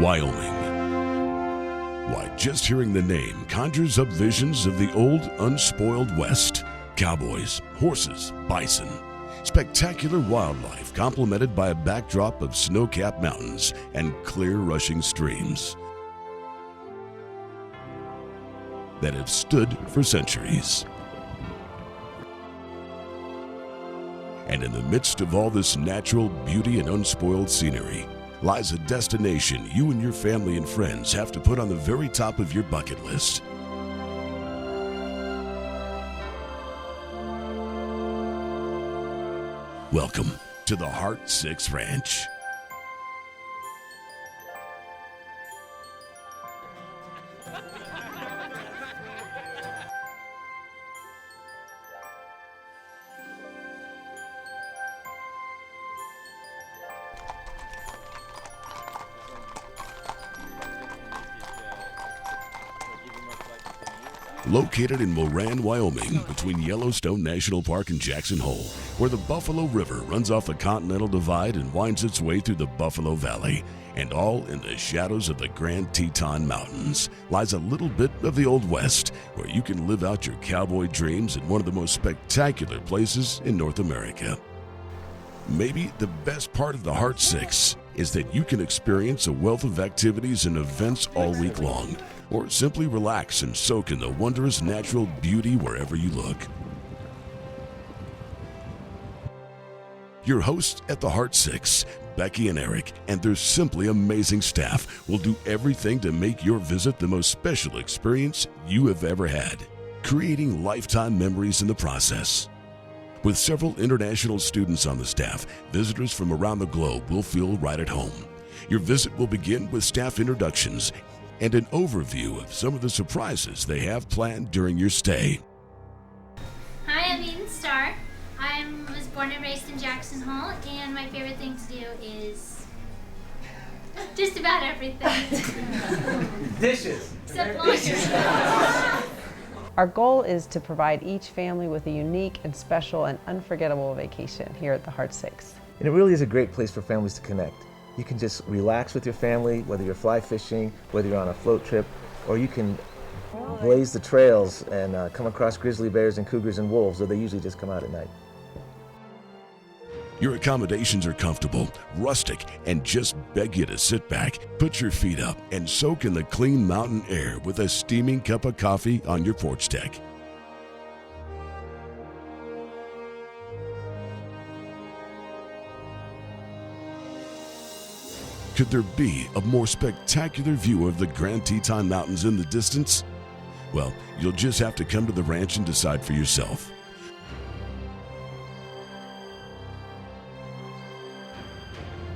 Wyoming. Why, just hearing the name conjures up visions of the old, unspoiled West. Cowboys, horses, bison. Spectacular wildlife complemented by a backdrop of snow-capped mountains and clear rushing streams that have stood for centuries. And in the midst of all this natural beauty and unspoiled scenery lies a destination you and your family and friends have to put on the very top of your bucket list. Welcome to the Heart 6 Ranch. Located in Moran, Wyoming, between Yellowstone National Park and Jackson Hole, where the Buffalo River runs off the Continental Divide and winds its way through the Buffalo Valley, and all in the shadows of the Grand Teton Mountains, lies a little bit of the Old West, where you can live out your cowboy dreams in one of the most spectacular places in North America. Maybe the best part of the Heart 6 is that you can experience a wealth of activities and events all week long, or simply relax and soak in the wondrous natural beauty wherever you look. Your hosts at the Heart 6, Becky and Eric, and their simply amazing staff will do everything to make your visit the most special experience you have ever had, creating lifetime memories in the process. With several international students on the staff, visitors from around the globe will feel right at home. Your visit will begin with staff introductions and an overview of some of the surprises they have planned during your stay. Hi, I'm Eden Starr. I was born and raised in Jackson Hole, and my favorite thing to do is just about everything. Dishes. Except laundry. Our goal is to provide each family with a unique and special and unforgettable vacation here at the Heart 6. And it really is a great place for families to connect. You can just relax with your family, whether you're fly fishing, whether you're on a float trip, or you can blaze the trails and come across grizzly bears and cougars and wolves, though they usually just come out at night. Your accommodations are comfortable, rustic, and just beg you to sit back, put your feet up, and soak in the clean mountain air with a steaming cup of coffee on your porch deck. Could there be a more spectacular view of the Grand Teton Mountains in the distance? Well, you'll just have to come to the ranch and decide for yourself.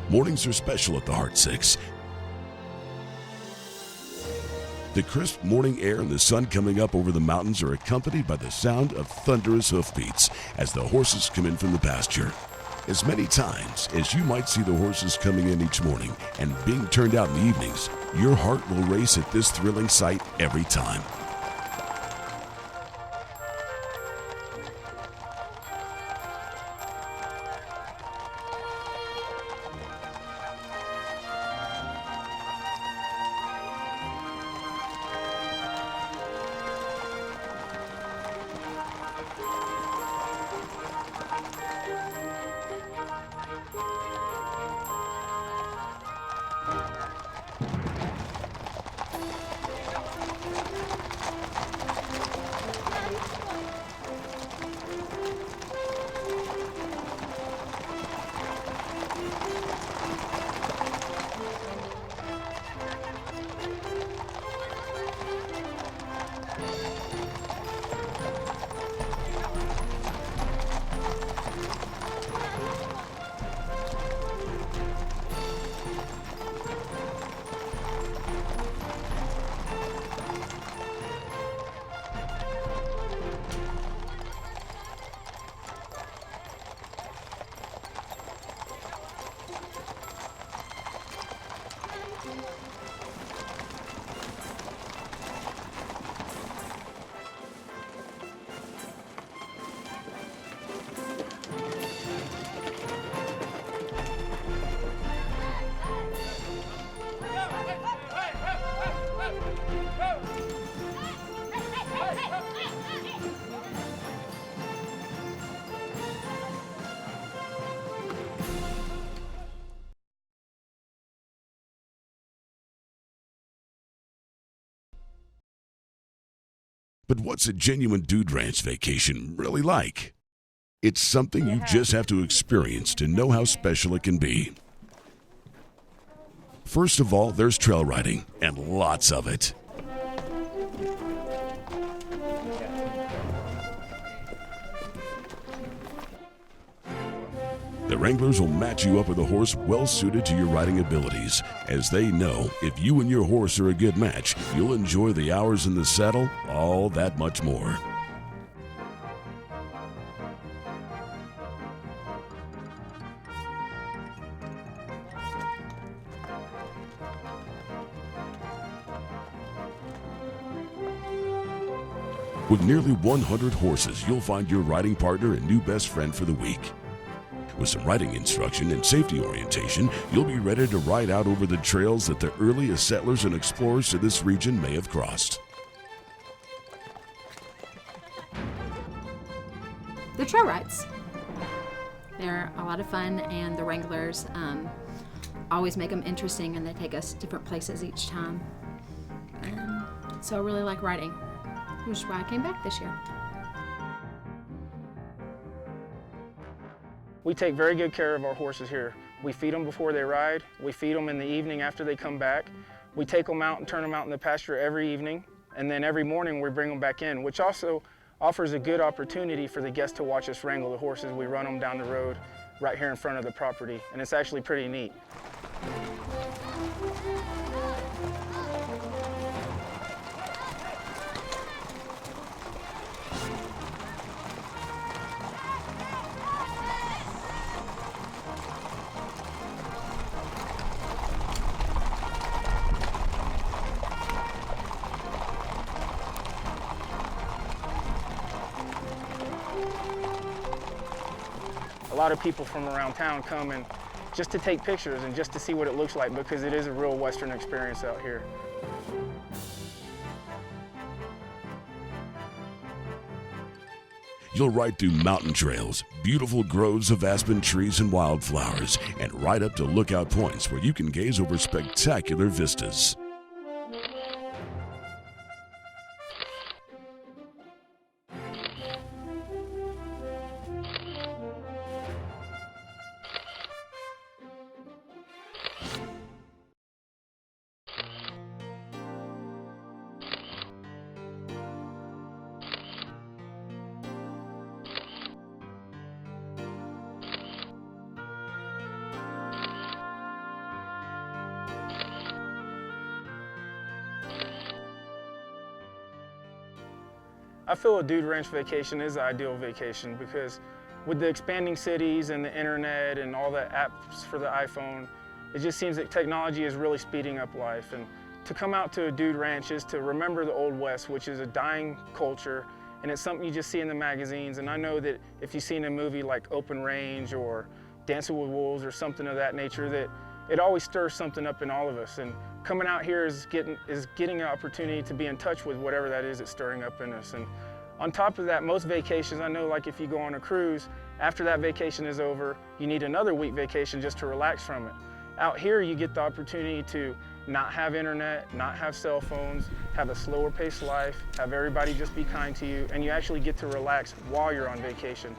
Mornings are special at the Heart 6. The crisp morning air and the sun coming up over the mountains are accompanied by the sound of thunderous hoofbeats as the horses come in from the pasture. As many times as you might see the horses coming in each morning and being turned out in the evenings, your heart will race at this thrilling sight every time. But what's a genuine dude ranch vacation really like? It's something you just have to experience to know how special it can be. First of all, there's trail riding, and lots of it. The Wranglers will match you up with a horse well suited to your riding abilities, as they know if you and your horse are a good match, you'll enjoy the hours in the saddle all that much more. With nearly 100 horses, you'll find your riding partner and new best friend for the week. With some riding instruction and safety orientation, you'll be ready to ride out over the trails that the earliest settlers and explorers to this region may have crossed. The trail rides. They're a lot of fun, and the Wranglers always make them interesting, and they take us different places each time. So I really like riding, which is why I came back this year. We take very good care of our horses here. We feed them before they ride. We feed them in the evening after they come back. We take them out and turn them out in the pasture every evening. And then every morning we bring them back in, which also offers a good opportunity for the guests to watch us wrangle the horses. We run them down the road right here in front of the property, and it's actually pretty neat. A lot of people from around town come and just to take pictures and just to see what it looks like, because it is a real Western experience out here. You'll ride through mountain trails, beautiful groves of aspen trees and wildflowers, and right up to lookout points where you can gaze over spectacular vistas. I feel a dude ranch vacation is the ideal vacation, because with the expanding cities and the internet and all the apps for the iPhone, it just seems that technology is really speeding up life. And to come out to a dude ranch is to remember the Old West, which is a dying culture, and it's something you just see in the magazines. And I know that if you've seen a movie like Open Range or Dancing with Wolves or something of that nature, that it always stirs something up in all of us. And coming out here is getting an opportunity to be in touch with whatever that is that's stirring up in us. And on top of that, most vacations, I know, like if you go on a cruise, after that vacation is over, you need another week vacation just to relax from it. Out here, you get the opportunity to not have internet, not have cell phones, have a slower paced life, have everybody just be kind to you, and you actually get to relax while you're on vacation.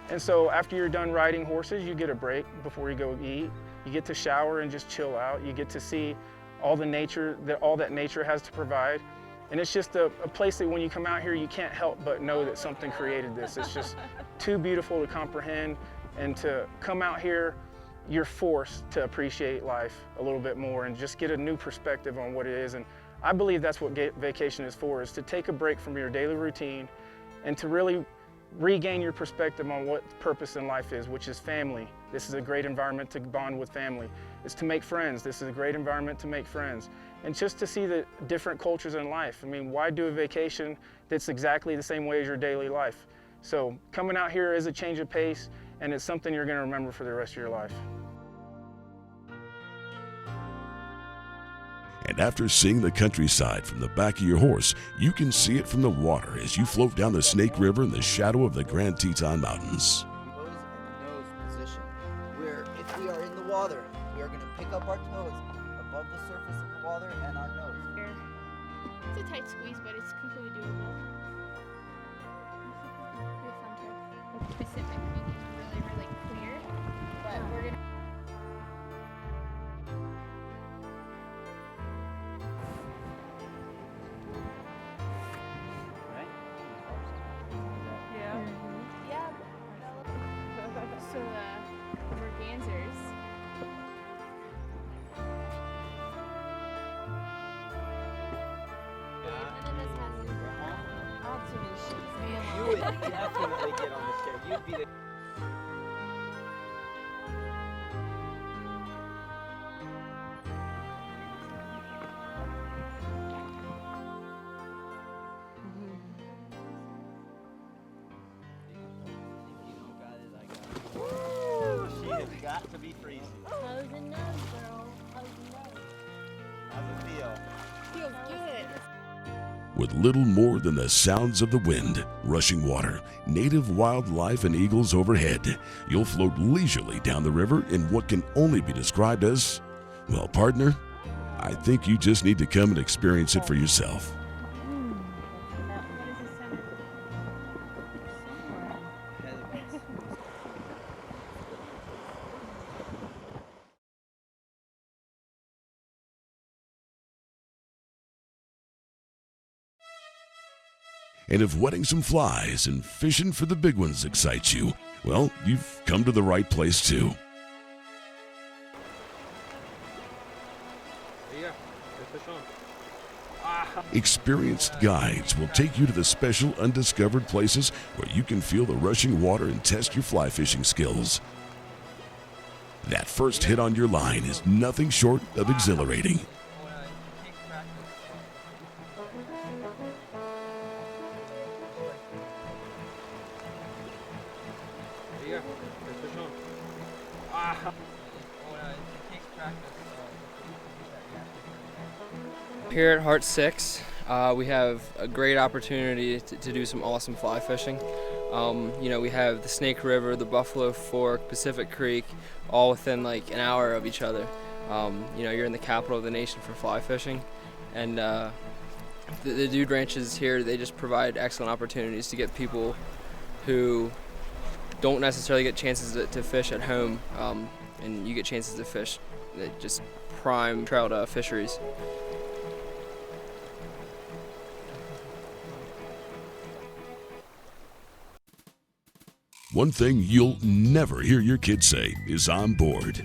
And so after you're done riding horses, you get a break before you go eat. You get to shower and just chill out. You get to see all the nature, all that nature has to provide. And it's just a place that when you come out here, you can't help but know that something created this. It's just too beautiful to comprehend. And to come out here, you're forced to appreciate life a little bit more and just get a new perspective on what it is. And I believe that's what vacation is for, is to take a break from your daily routine and to really regain your perspective on what purpose in life is, which is family. This is a great environment to bond with family. It's to make friends. This is a great environment to make friends. And just to see the different cultures in life. I mean, why do a vacation that's exactly the same way as your daily life? So coming out here is a change of pace, and it's something you're going to remember for the rest of your life. And after seeing the countryside from the back of your horse, you can see it from the water as you float down the Snake River in the shadow of the Grand Teton Mountains. Toes and the nose position, where if we are in the water, we are going to pick up our toes above the surface of the water and our nose. a tight squeeze, but it's completely doable. It'll be a fun trip. Pacific being really, really clear, but we're gonna. Yeah. So the mergansers. You would definitely get on this chair. You'd be the. Woo! She has got to be freezing. How's the nose, girl? How's the nose? How's it feel? Feels good. With little more than the sounds of the wind, rushing water, native wildlife, and eagles overhead, you'll float leisurely down the river in what can only be described as, well, partner, I think you just need to come and experience it for yourself. And if wetting some flies and fishing for the big ones excites you, well, you've come to the right place too. Experienced guides will take you to the special undiscovered places where you can feel the rushing water and test your fly fishing skills. That first hit on your line is nothing short of exhilarating. Here at Heart 6, we have a great opportunity to do some awesome fly fishing. We have the Snake River, the Buffalo Fork, Pacific Creek, all within like an hour of each other. You're in the capital of the nation for fly fishing, and the dude ranches here, they just provide excellent opportunities to get people who don't necessarily get chances to fish at home, and you get chances to fish just prime trout fisheries. One thing you'll never hear your kids say is "I'm bored."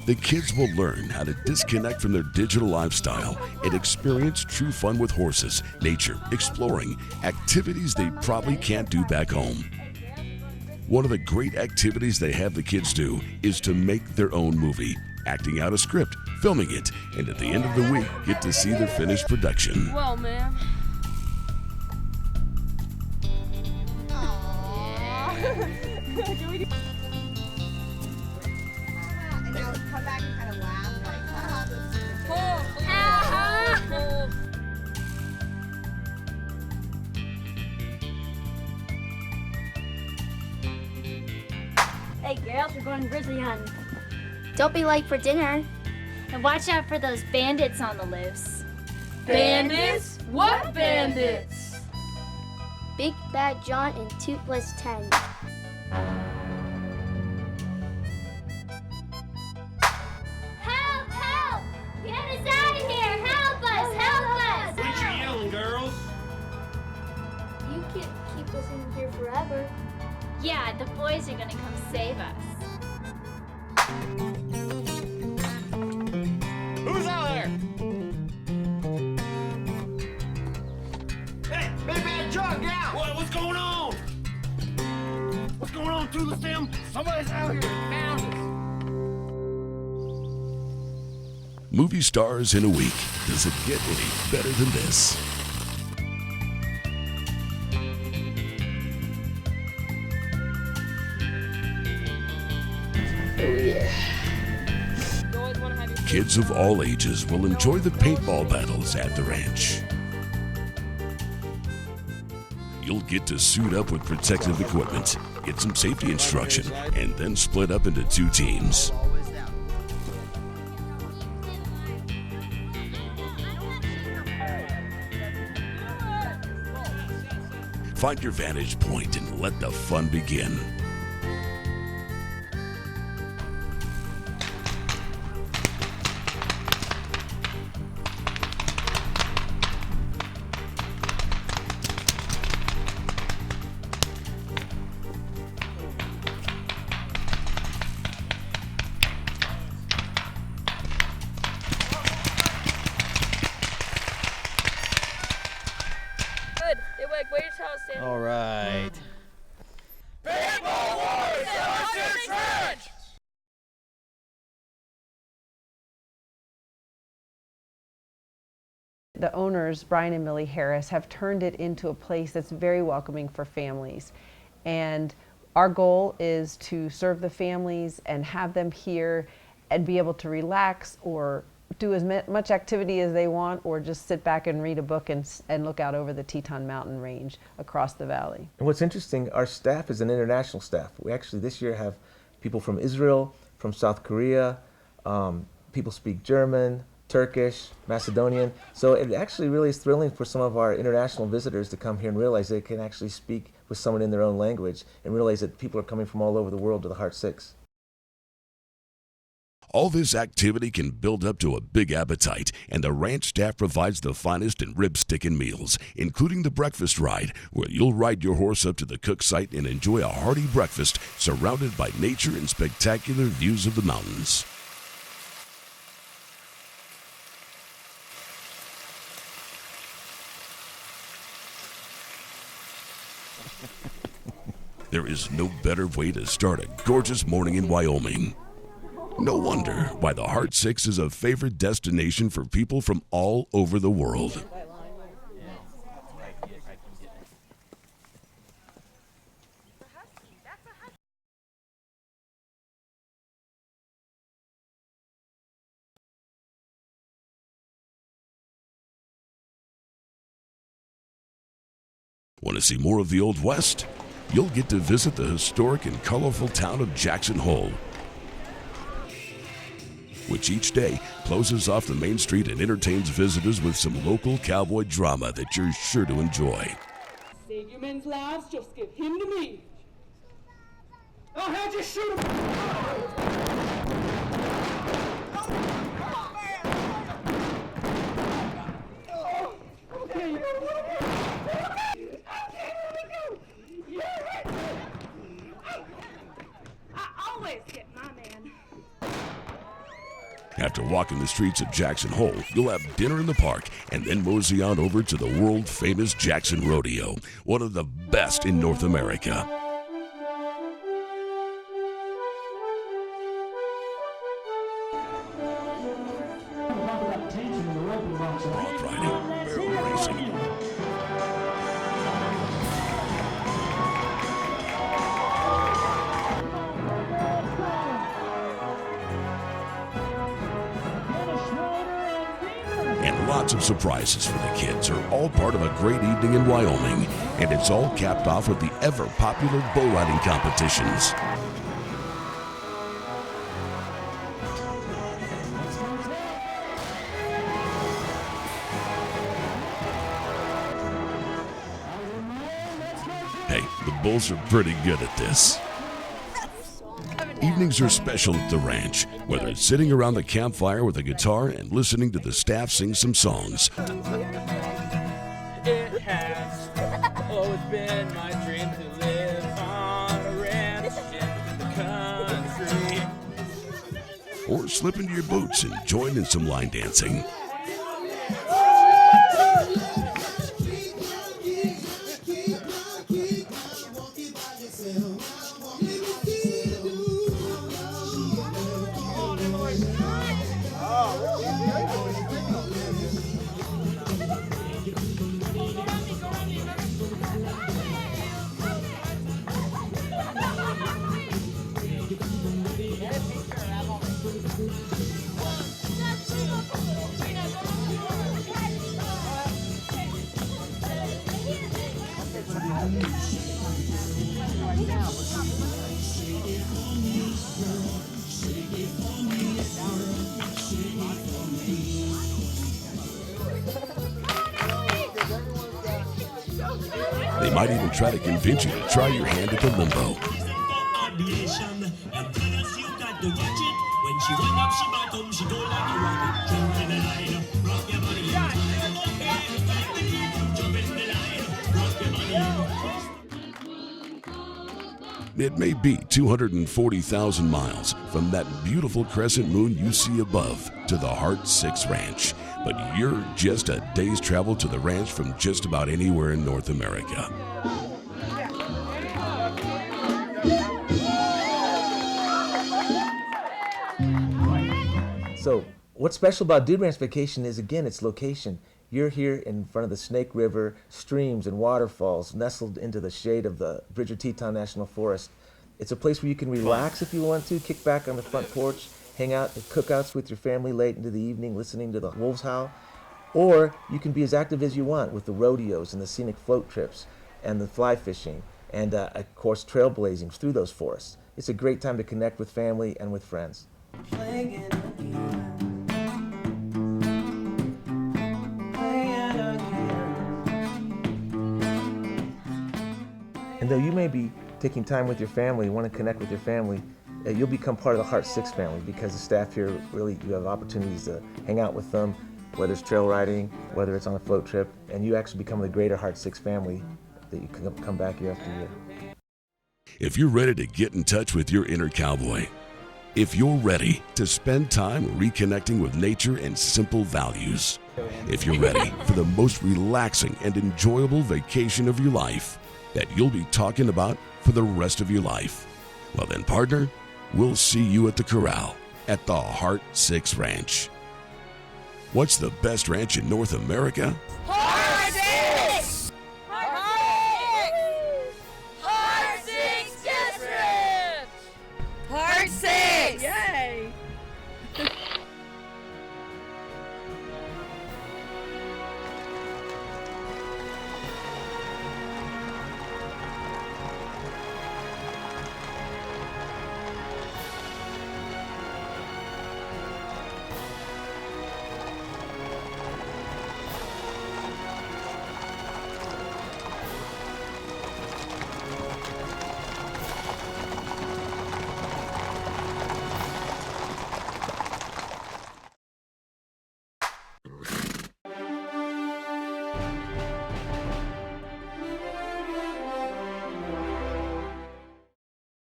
The kids will learn how to disconnect from their digital lifestyle and experience true fun with horses, nature, exploring, activities they probably can't do back home. One of the great activities they have the kids do is to make their own movie, acting out a script, filming it, and at the end of the week get to see their finished production. Well, man. Come back and kind of laugh Hey girls, we're going grizzly hunting. Don't be late for dinner. And watch out for those bandits on the loose. Bandits? What bandits? Big Bad John and Toothless 10. Help! Help! Get us out of here! Help us! Help us! What you yelling, girls? You can't keep us in here forever. Yeah, the boys are gonna come save us. Who's out there? Hey, Big Bad John, get out! What's going on? What's going on through the stem? Somebody's out here and found us. Movie stars in a week. Does it get any better than this? Kids of all ages will enjoy the paintball battles at the ranch. You'll get to suit up with protective equipment, get some safety instruction, and then split up into two teams. Find your vantage point and let the fun begin. All right. The owners, Brian and Millie Harris, have turned it into a place that's very welcoming for families. And our goal is to serve the families and have them here and be able to relax or do as much activity as they want, or just sit back and read a book and look out over the Teton Mountain Range across the valley. And what's interesting, our staff is an international staff. We actually this year have people from Israel, from South Korea, people speak German, Turkish, Macedonian. So it actually really is thrilling for some of our international visitors to come here and realize they can actually speak with someone in their own language and realize that people are coming from all over the world to the Heart Six. All this activity can build up to a big appetite, and the ranch staff provides the finest in rib-sticking meals, including the breakfast ride, where you'll ride your horse up to the cook site and enjoy a hearty breakfast surrounded by nature and spectacular views of the mountains. There is no better way to start a gorgeous morning in Wyoming. No wonder why the Heart Six is a favorite destination for people from all over the world. Want to see more of the Old West? You'll get to visit the historic and colorful town of Jackson Hole, which each day closes off the main street and entertains visitors with some local cowboy drama that you're sure to enjoy. Save your men's lives, just give him to me. Go ahead, just shoot him! After walking the streets of Jackson Hole, you'll have dinner in the park and then mosey on over to the world-famous Jackson Rodeo, one of the best in North America. Bronc riding, barrel racing, lots of surprises for the kids are all part of a great evening in Wyoming, and it's all capped off with the ever-popular bull riding competitions. Hey, the bulls are pretty good at this. Evenings are special at the ranch, whether it's sitting around the campfire with a guitar and listening to the staff sing some songs. It has always been my dream to live on a ranch in the country. Or slip into your boots and join in some line dancing. They might even try to convince you to try your hand at the limbo. It may be 240,000 miles from that beautiful crescent moon you see above to the Heart 6 Ranch, but you're just a day's travel to the ranch from just about anywhere in North America. So what's special about Dude Ranch Vacation is, again, its location. You're here in front of the Snake River, streams and waterfalls nestled into the shade of the Grand Tetons National Forest. It's a place where you can relax if you want to, kick back on the front porch, hang out at cookouts with your family late into the evening listening to the wolves howl. Or you can be as active as you want with the rodeos and the scenic float trips and the fly fishing and, of course, trailblazing through those forests. It's a great time to connect with family and with friends. And though you may be taking time with your family, want to connect with your family, you'll become part of the Heart 6 family because the staff here really, you have opportunities to hang out with them, whether it's trail riding, whether it's on a float trip, and you actually become the greater Heart 6 family that you can come back year after year. If you're ready to get in touch with your inner cowboy, if you're ready to spend time reconnecting with nature and simple values, if you're ready for the most relaxing and enjoyable vacation of your life that you'll be talking about for the rest of your life, well then, partner, we'll see you at the corral at the Heart 6 Ranch. What's the best ranch in North America?